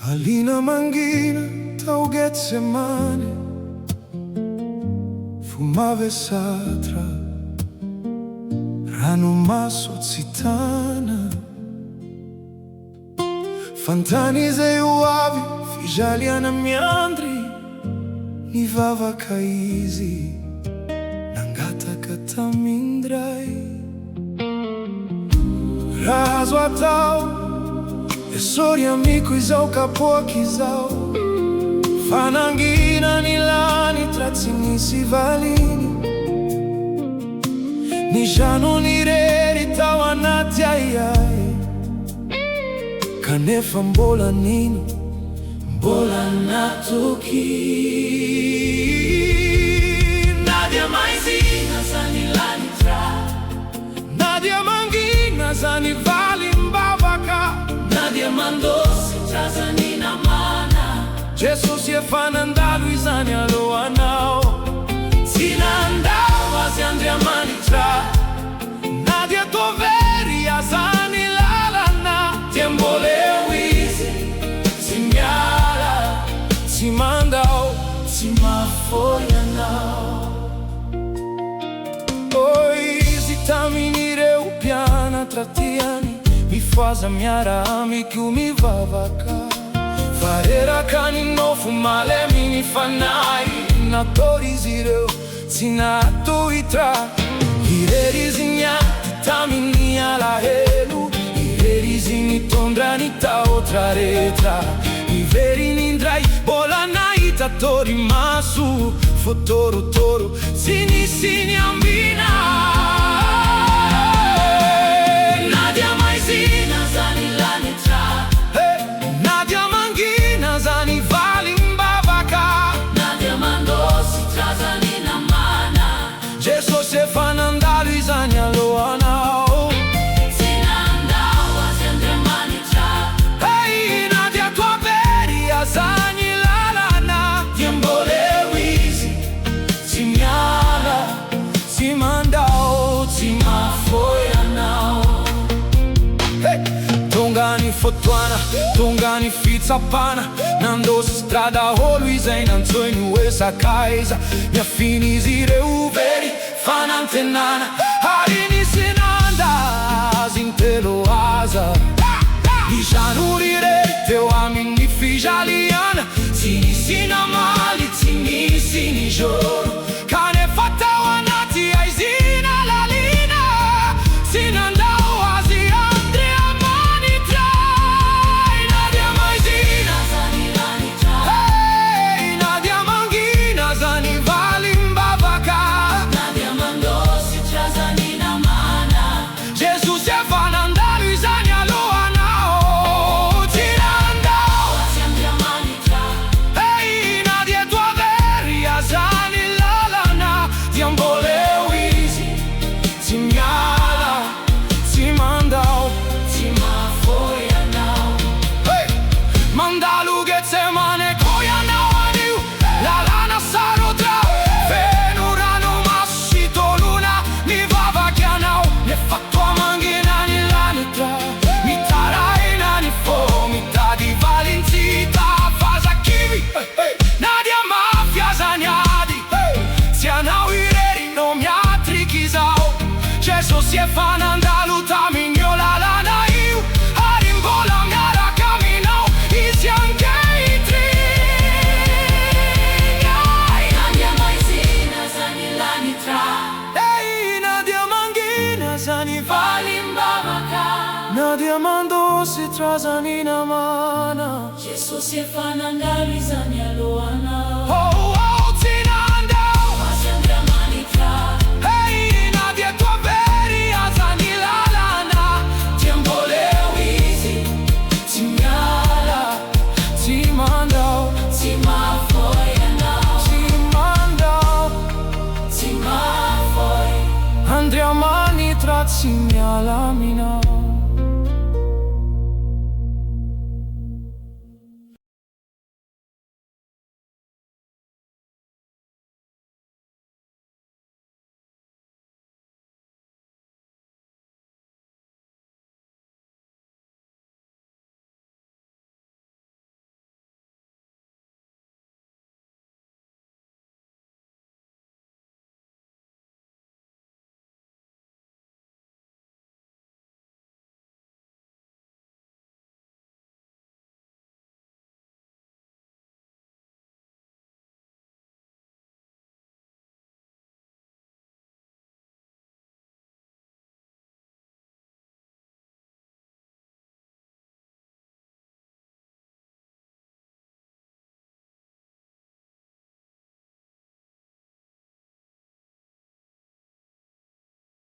Alina manghina tau Getsemane, fumava satra, rano maso zitana. Fantani ze uavi, fijaliana miandri, nivava kaizi, nangata katamindrai. Raso atau, e sori amico isau capo kizau. Fanangina nilani trazzini si valini, ni jano ni reri tawanati ai. Kanefa mbola nini, mbola natuki. Nadia maizina zani lani tra, Nadia mangina zani vali mbavaka, Nadia mandosi trazani na mana. Jesus ye fanandalu izani aloa nao, Sina andao wazi andria mani tra, Nadia toveri azani lalana. Tiembole wizi, Simiala, Simandao, Simafoia nao. Oi, zitaminire upiana trattiani, mi faza miara amici mi vavaka. Farera canino fumale mini fanai, natori zireu, sinato itra. Ireri zignati tamini ala helu, ireri zini tondrani ta otra retra. Iveri nindrai bola naita tori masu, fotoro toro, sini sini ambina. Nadia maizina zani lani tra, Nadia mangina zani vali mbavaka, Nadia mandosi trazani na mana. Jesus se fanandalu izani aloa nao, Sina andao wazi andre mani tra. Hey, Nadia tua veri azani lalana. Tiembole wizi, Simiala, Simandao, Simafoia nao. Hey, tongani fotuana, tongani fitsapana, nandosi strada o Luisa in anzoi esa kaisa. Mia fini zire uveri, fanante nana, harini sinanda, zintelo asa. Ijanurire teu amini fijaliana, sini sinamali, sini sini joro. Cane fatta wanati aizina lalina, sinandao wazi andrea mani trai. Nadia maizina zani lani trai, hey, Nadia mangina zani vali mbavaka, Nadia mandosi trazani na mana. Jesus ye fanandalu izani aloa nao, tirandao wazi andrea mani trai. Hey, Nadia tua veri azani lalana. Tiembole wizi, Simiala, Simandao, Simafoia nao. Hey, mandalu Getsemane koia nao aniu, lalana sarotra. Venurano massito luna, ni vavakya nao. Ne fattua mangina ni lani tra, mi taraina ni fo, mi ta di valinzita faza kivi. Nadia mafia zaniadi, sianau ireri no miatri kizao. Jesus ye fanandalu taminyo lalana iu, harimbola miara caminau, isi anche itri. Nadia maizina zani lani tra, hey, Nadia mangina zani vali mbavaka, Nadia mandosi trazani na mana. Jesus ye fanandalu izani